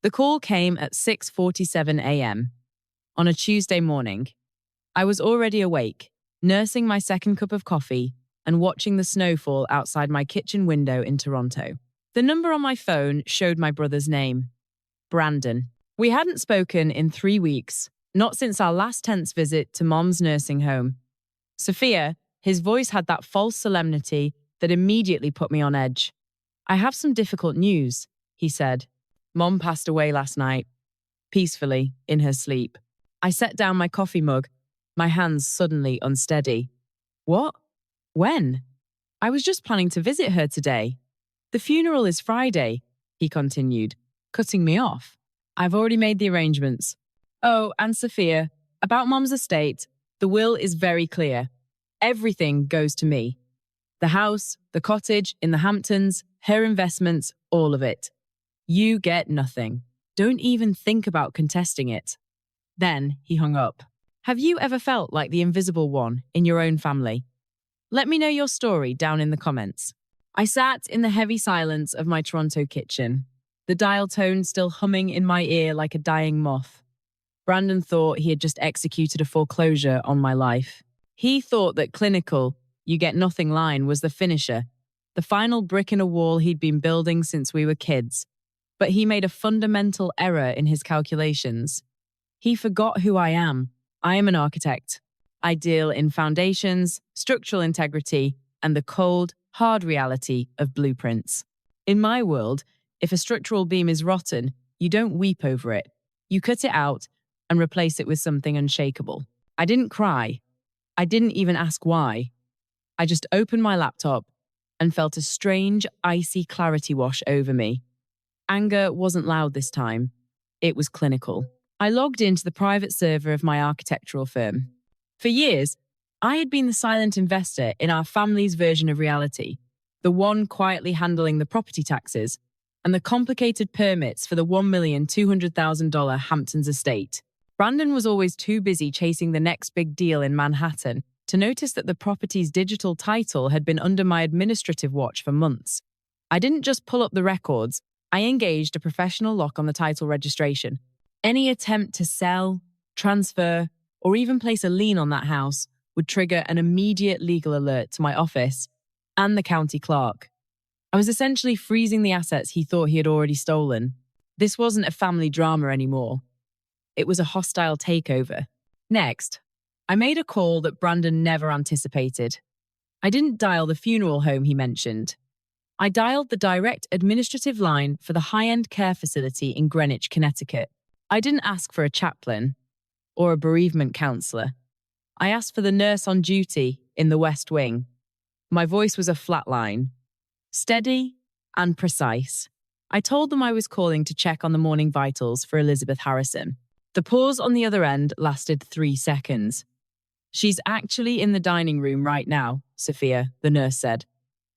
The call came at 6:47 a.m. on a Tuesday morning. I was already awake, nursing my second cup of coffee and watching the snowfall outside my kitchen window in Toronto. The number on my phone showed my brother's name, Brandon. We hadn't spoken in 3 weeks, not since our last tense visit to Mom's nursing home. Sophia, his voice had that false solemnity that immediately put me on edge. "I have some difficult news," he said. "Mom passed away last night, peacefully, in her sleep." I set down my coffee mug, my hands suddenly unsteady. "What? When?" "I was just planning to visit her today." "The funeral is Friday," he continued, cutting me off. "I've already made the arrangements." "Oh, and Sophia, about Mom's estate, the will is very clear. Everything goes to me. The house, the cottage in the Hamptons, her investments, all of it. You get nothing. Don't even think about contesting it." Then he hung up. Have you ever felt like the invisible one in your own family? Let me know your story down in the comments. I sat in the heavy silence of my Toronto kitchen, the dial tone still humming in my ear like a dying moth. Brandon thought he had just executed a foreclosure on my life. He thought that clinical, you get nothing line was the finisher, the final brick in a wall he'd been building since we were kids. But he made a fundamental error in his calculations. He forgot who I am. I am an architect. I deal in foundations, structural integrity, and the cold, hard reality of blueprints. In my world, if a structural beam is rotten, you don't weep over it. You cut it out and replace it with something unshakable. I didn't cry. I didn't even ask why. I just opened my laptop and felt a strange, icy clarity wash over me. Anger wasn't loud this time. It was clinical. I logged into the private server of my architectural firm. For years, I had been the silent investor in our family's version of reality, the one quietly handling the property taxes and the complicated permits for the $1,200,000 Hamptons estate. Brandon was always too busy chasing the next big deal in Manhattan to notice that the property's digital title had been under my administrative watch for months. I didn't just pull up the records, I engaged a professional lock on the title registration. Any attempt to sell, transfer, or even place a lien on that house would trigger an immediate legal alert to my office and the county clerk. I was essentially freezing the assets he thought he had already stolen. This wasn't a family drama anymore. It was a hostile takeover. Next, I made a call that Brandon never anticipated. I didn't dial the funeral home he mentioned. I dialed the direct administrative line for the high-end care facility in Greenwich, Connecticut. I didn't ask for a chaplain or a bereavement counselor. I asked for the nurse on duty in the West Wing. My voice was a flat line, steady and precise. I told them I was calling to check on the morning vitals for Elizabeth Harrison. The pause on the other end lasted 3 seconds. "She's actually in the dining room right now," Sophia, the nurse said,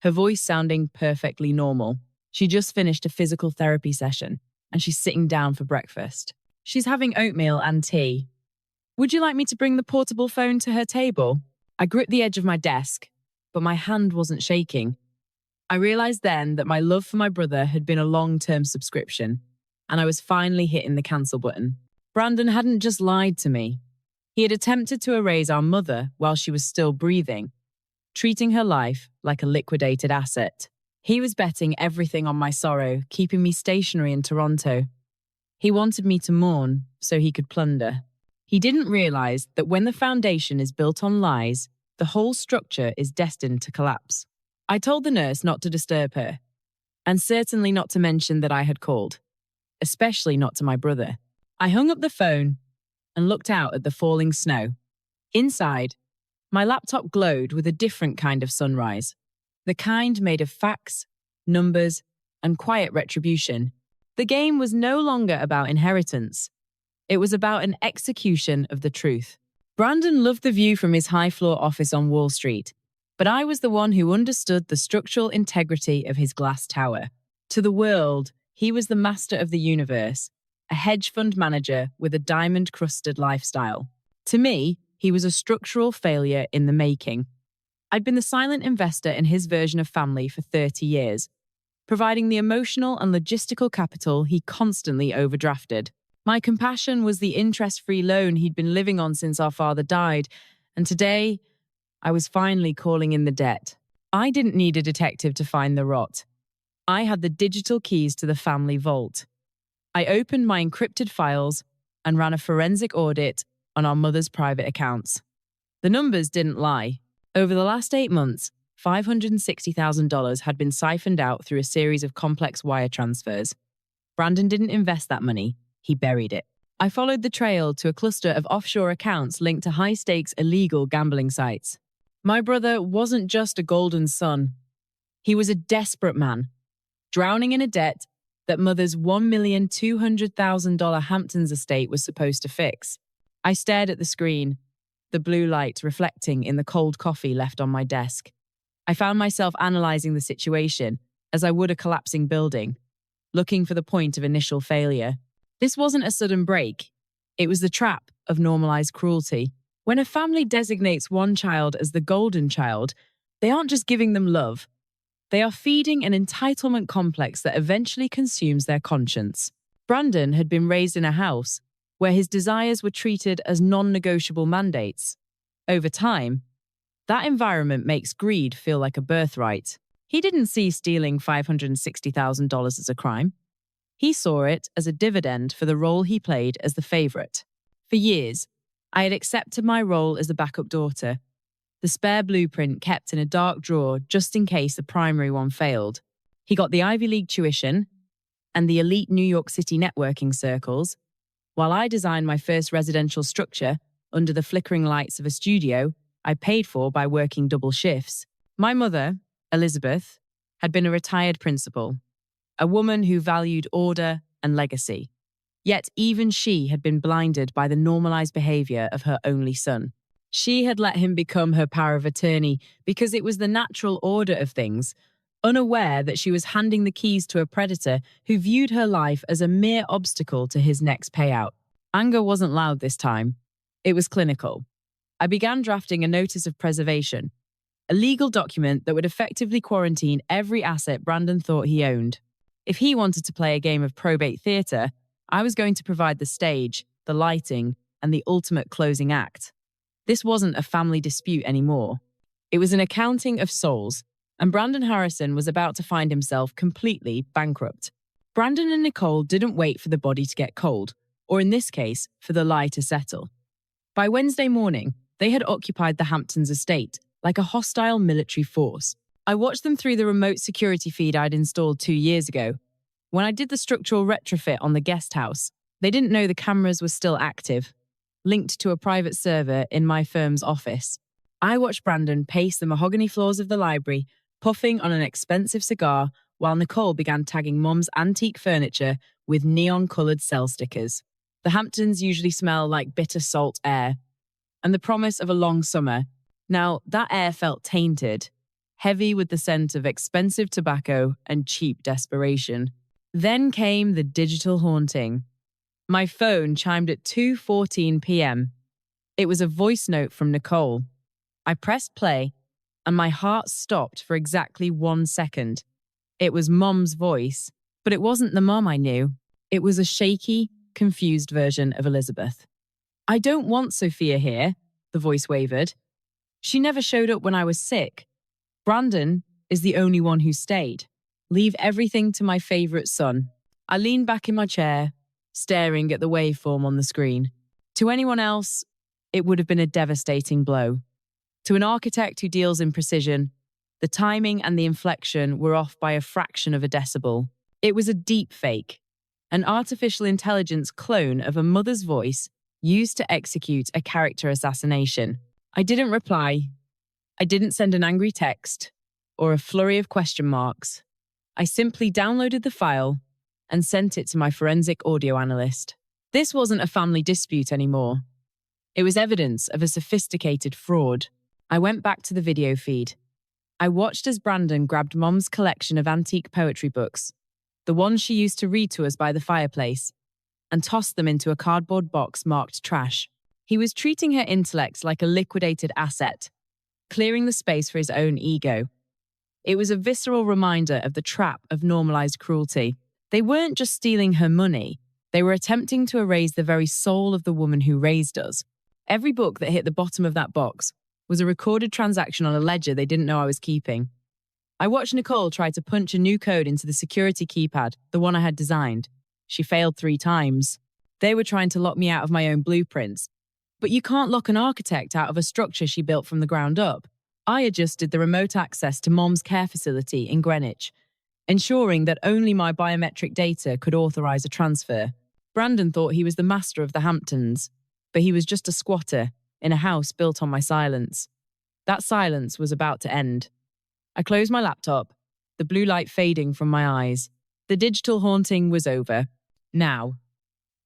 her voice sounding perfectly normal. "She just finished a physical therapy session, and she's sitting down for breakfast. She's having oatmeal and tea. Would you like me to bring the portable phone to her table?" I gripped the edge of my desk, but my hand wasn't shaking. I realized then that my love for my brother had been a long-term subscription, and I was finally hitting the cancel button. Brandon hadn't just lied to me. He had attempted to erase our mother while she was still breathing, treating her life like a liquidated asset. He was betting everything on my sorrow, keeping me stationary in Toronto. He wanted me to mourn so he could plunder. He didn't realize that when the foundation is built on lies, the whole structure is destined to collapse. I told the nurse not to disturb her, and certainly not to mention that I had called, especially not to my brother. I hung up the phone and looked out at the falling snow. Inside, my laptop glowed with a different kind of sunrise, the kind made of facts, numbers, and quiet retribution. The game was no longer about inheritance. It was about an execution of the truth. Brandon loved the view from his high-floor office on Wall Street, but I was the one who understood the structural integrity of his glass tower. To the world, he was the master of the universe, a hedge fund manager with a diamond-crusted lifestyle. To me, he was a structural failure in the making. I'd been the silent investor in his version of family for 30 years, providing the emotional and logistical capital he constantly overdrafted. My compassion was the interest-free loan he'd been living on since our father died, and today I was finally calling in the debt. I didn't need a detective to find the rot. I had the digital keys to the family vault. I opened my encrypted files and ran a forensic audit on our mother's private accounts. The numbers didn't lie. Over the last 8 months, $560,000 had been siphoned out through a series of complex wire transfers. Brandon didn't invest that money, he buried it. I followed the trail to a cluster of offshore accounts linked to high-stakes illegal gambling sites. My brother wasn't just a golden son. He was a desperate man, drowning in a debt that mother's $1,200,000 Hamptons estate was supposed to fix. I stared at the screen, the blue light reflecting in the cold coffee left on my desk. I found myself analyzing the situation as I would a collapsing building, looking for the point of initial failure. This wasn't a sudden break. It was the trap of normalized cruelty. When a family designates one child as the golden child, they aren't just giving them love. They are feeding an entitlement complex that eventually consumes their conscience. Brandon had been raised in a house where his desires were treated as non-negotiable mandates. Over time, that environment makes greed feel like a birthright. He didn't see stealing $560,000 as a crime. He saw it as a dividend for the role he played as the favorite. For years, I had accepted my role as the backup daughter, the spare blueprint kept in a dark drawer just in case the primary one failed. He got the Ivy League tuition and the elite New York City networking circles, while I designed my first residential structure under the flickering lights of a studio I paid for by working double shifts. My mother, Elizabeth, had been a retired principal, a woman who valued order and legacy. Yet even she had been blinded by the normalized behavior of her only son. She had let him become her power of attorney because it was the natural order of things, unaware that she was handing the keys to a predator who viewed her life as a mere obstacle to his next payout. Anger wasn't loud this time. It was clinical. I began drafting a notice of preservation, a legal document that would effectively quarantine every asset Brandon thought he owned. If he wanted to play a game of probate theatre, I was going to provide the stage, the lighting, and the ultimate closing act. This wasn't a family dispute anymore. It was an accounting of souls, and Brandon Harrison was about to find himself completely bankrupt. Brandon and Nicole didn't wait for the body to get cold, or in this case, for the lie to settle. By Wednesday morning, they had occupied the Hamptons estate like a hostile military force. I watched them through the remote security feed I'd installed 2 years ago. When I did the structural retrofit on the guest house, they didn't know the cameras were still active, linked to a private server in my firm's office. I watched Brandon pace the mahogany floors of the library, puffing on an expensive cigar, while Nicole began tagging Mom's antique furniture with neon-coloured cell stickers. The Hamptons usually smell like bitter salt air, and the promise of a long summer. Now, that air felt tainted, heavy with the scent of expensive tobacco and cheap desperation. Then came the digital haunting. My phone chimed at 2:14 p.m. It was a voice note from Nicole. I pressed play, and my heart stopped for exactly 1 second. It was Mom's voice, but it wasn't the mom I knew. It was a shaky, confused version of Elizabeth. "I don't want Sophia here," the voice wavered. "She never showed up when I was sick. Brandon is the only one who stayed. Leave everything to my favorite son." I leaned back in my chair, staring at the waveform on the screen. To anyone else, it would have been a devastating blow. To an architect who deals in precision, the timing and the inflection were off by a fraction of a decibel. It was a deep fake, an artificial intelligence clone of a mother's voice used to execute a character assassination. I didn't reply. I didn't send an angry text or a flurry of question marks. I simply downloaded the file and sent it to my forensic audio analyst. This wasn't a family dispute anymore. It was evidence of a sophisticated fraud. I went back to the video feed. I watched as Brandon grabbed Mom's collection of antique poetry books, the ones she used to read to us by the fireplace, and tossed them into a cardboard box marked trash. He was treating her intellect like a liquidated asset, clearing the space for his own ego. It was a visceral reminder of the trap of normalized cruelty. They weren't just stealing her money, they were attempting to erase the very soul of the woman who raised us. Every book that hit the bottom of that box was a recorded transaction on a ledger they didn't know I was keeping. I watched Nicole try to punch a new code into the security keypad, the one I had designed. She failed 3 times. They were trying to lock me out of my own blueprints. But you can't lock an architect out of a structure she built from the ground up. I adjusted the remote access to Mom's care facility in Greenwich, ensuring that only my biometric data could authorize a transfer. Brandon thought he was the master of the Hamptons, but he was just a squatter in a house built on my silence. That silence was about to end. I closed my laptop, the blue light fading from my eyes. The digital haunting was over. Now,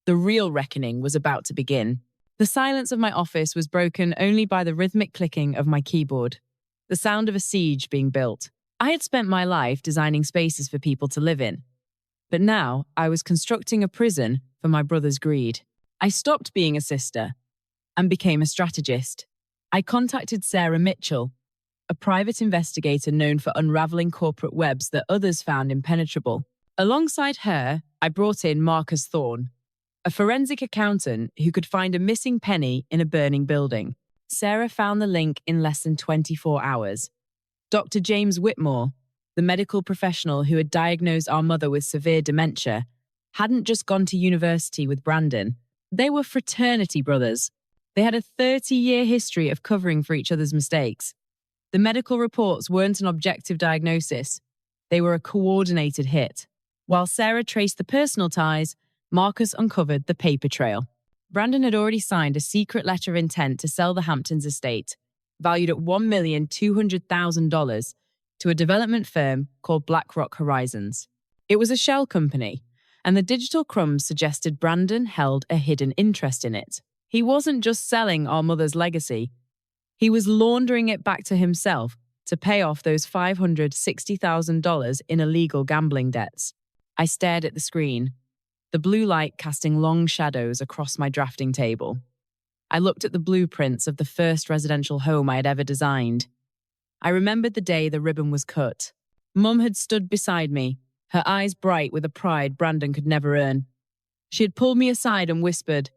the real reckoning was about to begin. The silence of my office was broken only by the rhythmic clicking of my keyboard, the sound of a siege being built. I had spent my life designing spaces for people to live in, but now I was constructing a prison for my brother's greed. I stopped being a sister and became a strategist. I contacted Sarah Mitchell, a private investigator known for unraveling corporate webs that others found impenetrable. Alongside her, I brought in Marcus Thorne, a forensic accountant who could find a missing penny in a burning building. Sarah found the link in less than 24 hours. Dr. James Whitmore, the medical professional who had diagnosed our mother with severe dementia, hadn't just gone to university with Brandon. They were fraternity brothers. They had a 30-year history of covering for each other's mistakes. The medical reports weren't an objective diagnosis. They were a coordinated hit. While Sarah traced the personal ties, Marcus uncovered the paper trail. Brandon had already signed a secret letter of intent to sell the Hamptons estate, valued at $1,200,000, to a development firm called BlackRock Horizons. It was a shell company, and the digital crumbs suggested Brandon held a hidden interest in it. He wasn't just selling our mother's legacy. He was laundering it back to himself to pay off those $560,000 in illegal gambling debts. I stared at the screen, the blue light casting long shadows across my drafting table. I looked at the blueprints of the first residential home I had ever designed. I remembered the day the ribbon was cut. Mum had stood beside me, her eyes bright with a pride Brandon could never earn. She had pulled me aside and whispered,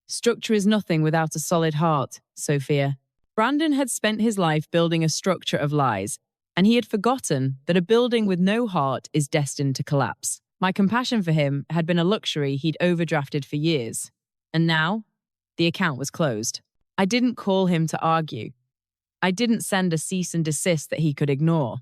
"Structure is nothing without a solid heart, Sophia." Brandon had spent his life building a structure of lies, and he had forgotten that a building with no heart is destined to collapse. My compassion for him had been a luxury he'd overdrafted for years, and now the account was closed. I didn't call him to argue. I didn't send a cease and desist that he could ignore.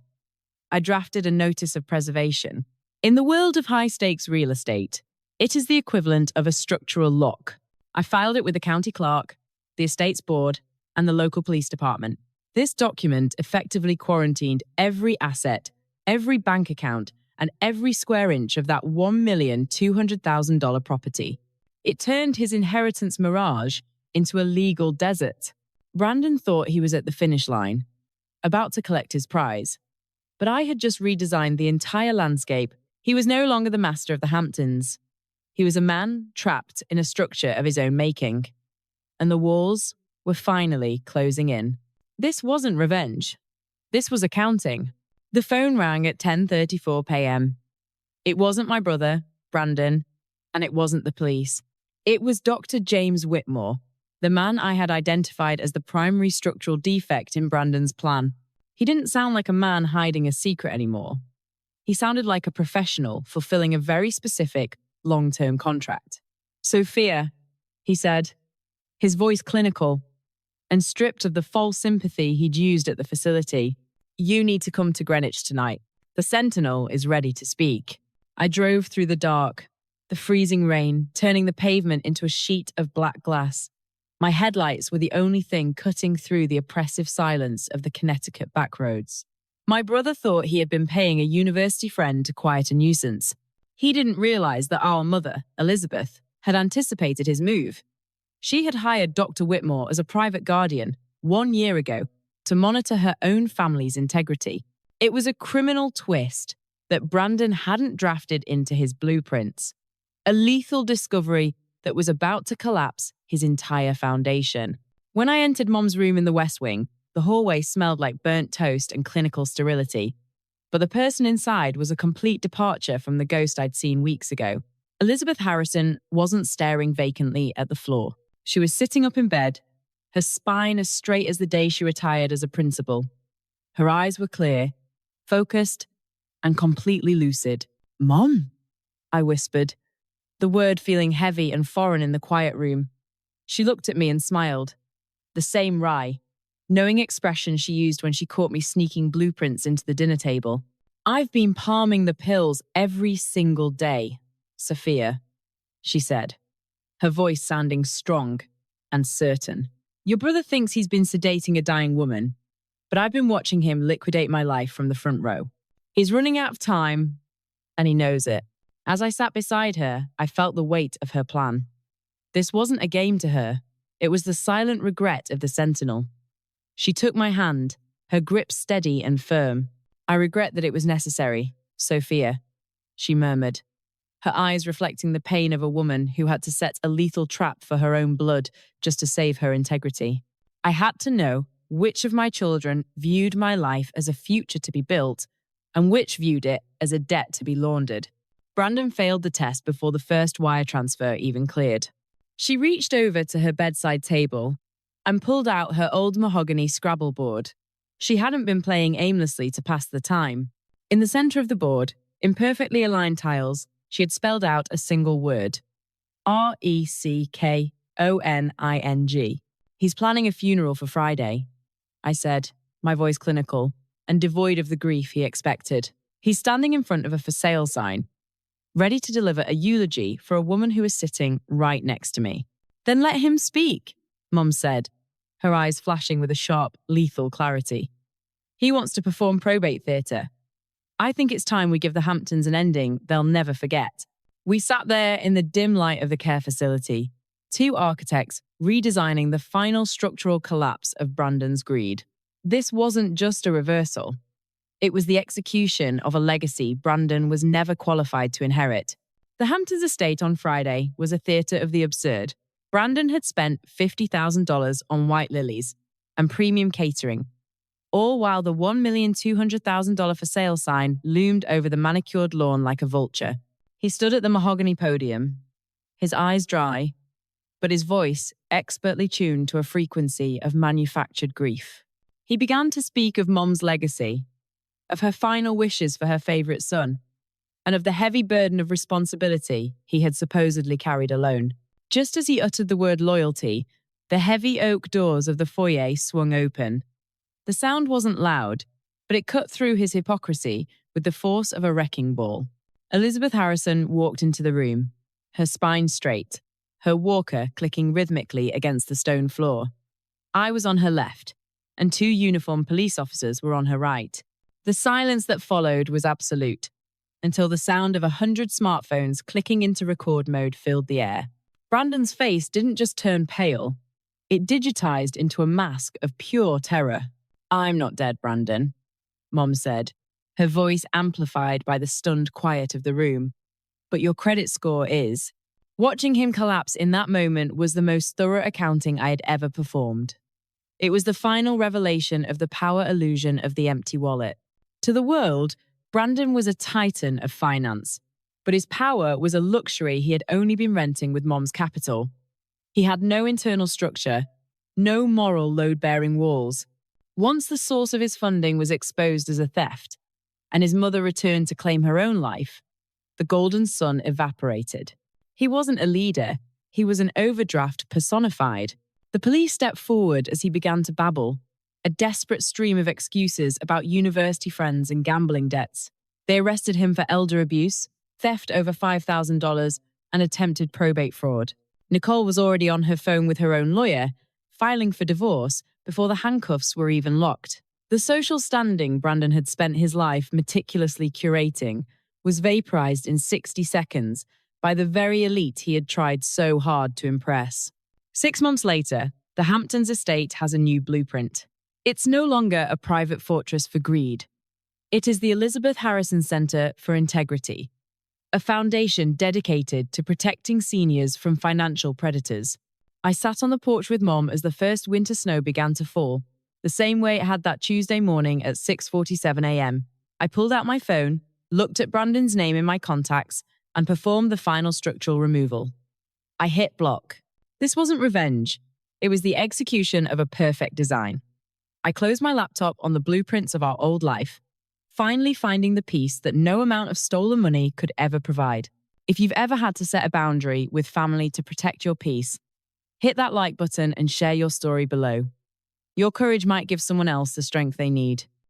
I drafted a notice of preservation. In the world of high-stakes real estate, it is the equivalent of a structural lock. I filed it with the county clerk, the estate's board, and the local police department. This document effectively quarantined every asset, every bank account, and every square inch of that $1,200,000 property. It turned his inheritance mirage into a legal desert. Brandon thought he was at the finish line, about to collect his prize. But I had just redesigned the entire landscape. He was no longer the master of the Hamptons. He was a man trapped in a structure of his own making. And the walls were finally closing in. This wasn't revenge. This was accounting. The phone rang at 10:34 p.m. It wasn't my brother, Brandon, and it wasn't the police. It was Dr. James Whitmore, the man I had identified as the primary structural defect in Brandon's plan. He didn't sound like a man hiding a secret anymore. He sounded like a professional fulfilling a very specific, long-term contract. "Sophia," he said, his voice clinical, and stripped of the false sympathy he'd used at the facility. "You need to come to Greenwich tonight. The Sentinel is ready to speak." I drove through the dark, the freezing rain, turning the pavement into a sheet of black glass. My headlights were the only thing cutting through the oppressive silence of the Connecticut backroads. My brother thought he had been paying a university friend to quiet a nuisance. He didn't realize that our mother, Elizabeth, had anticipated his move. She had hired Dr. Whitmore as a private guardian 1 year ago to monitor her own family's integrity. It was a criminal twist that Brandon hadn't drafted into his blueprints, a lethal discovery that was about to collapse his entire foundation. When I entered Mom's room in the West Wing, the hallway smelled like burnt toast and clinical sterility. But the person inside was a complete departure from the ghost I'd seen weeks ago. Elizabeth Harrison wasn't staring vacantly at the floor. She was sitting up in bed, her spine as straight as the day she retired as a principal. Her eyes were clear, focused, and completely lucid. "Mom," I whispered, the word feeling heavy and foreign in the quiet room. She looked at me and smiled. The same wry, knowing expression she used when she caught me sneaking blueprints into the dinner table. "I've been palming the pills every single day, Sophia," she said, her voice sounding strong and certain. "Your brother thinks he's been sedating a dying woman, but I've been watching him liquidate my life from the front row. He's running out of time, and he knows it." As I sat beside her, I felt the weight of her plan. This wasn't a game to her. It was the silent regret of the sentinel. She took my hand, her grip steady and firm. "I regret that it was necessary, Sophia," she murmured, her eyes reflecting the pain of a woman who had to set a lethal trap for her own blood just to save her integrity. I had to know which of my children viewed my life as a future to be built and which viewed it as a debt to be laundered. Brandon failed the test before the first wire transfer even cleared. She reached over to her bedside table and pulled out her old mahogany Scrabble board. She hadn't been playing aimlessly to pass the time. In the center of the board, in perfectly aligned tiles, she had spelled out a single word. Reckoning. "He's planning a funeral for Friday," I said, my voice clinical and devoid of the grief he expected. "He's standing in front of a for sale sign, ready to deliver a eulogy for a woman who is sitting right next to me." "Then let him speak," Mum said, her eyes flashing with a sharp, lethal clarity. "He wants to perform probate theatre. I think it's time we give the Hamptons an ending they'll never forget." We sat there in the dim light of the care facility, two architects redesigning the final structural collapse of Brandon's greed. This wasn't just a reversal. It was the execution of a legacy Brandon was never qualified to inherit. The Hamptons estate on Friday was a theatre of the absurd. Brandon had spent $50,000 on white lilies and premium catering, all while the $1,200,000 for sale sign loomed over the manicured lawn like a vulture. He stood at the mahogany podium, his eyes dry, but his voice expertly tuned to a frequency of manufactured grief. He began to speak of Mom's legacy, of her final wishes for her favourite son, and of the heavy burden of responsibility he had supposedly carried alone. Just as he uttered the word loyalty, the heavy oak doors of the foyer swung open. The sound wasn't loud, but it cut through his hypocrisy with the force of a wrecking ball. Elizabeth Harrison walked into the room, her spine straight, her walker clicking rhythmically against the stone floor. I was on her left, and two uniformed police officers were on her right. The silence that followed was absolute, until the sound of 100 smartphones clicking into record mode filled the air. Brandon's face didn't just turn pale, it digitized into a mask of pure terror. "I'm not dead, Brandon," Mom said, her voice amplified by the stunned quiet of the room. "But your credit score is." Watching him collapse in that moment was the most thorough accounting I had ever performed. It was the final revelation of the power illusion of the empty wallet. To the world, Brandon was a titan of finance, but his power was a luxury he had only been renting with Mom's capital. He had no internal structure, no moral load-bearing walls. Once the source of his funding was exposed as a theft, and his mother returned to claim her own life, the golden sun evaporated. He wasn't a leader, he was an overdraft personified. The police stepped forward as he began to babble, a desperate stream of excuses about university friends and gambling debts. They arrested him for elder abuse, theft over $5,000, and attempted probate fraud. Nicole was already on her phone with her own lawyer, filing for divorce before the handcuffs were even locked. The social standing Brandon had spent his life meticulously curating was vaporized in 60 seconds by the very elite he had tried so hard to impress. 6 months later, the Hamptons estate has a new blueprint. It's no longer a private fortress for greed. It is the Elizabeth Harrison Center for Integrity, a foundation dedicated to protecting seniors from financial predators. I sat on the porch with Mom as the first winter snow began to fall, the same way it had that Tuesday morning at 6:47 a.m. I pulled out my phone, looked at Brandon's name in my contacts, and performed the final structural removal. I hit block. This wasn't revenge. It was the execution of a perfect design. I closed my laptop on the blueprints of our old life, finally finding the peace that no amount of stolen money could ever provide. If you've ever had to set a boundary with family to protect your peace, hit that like button and share your story below. Your courage might give someone else the strength they need.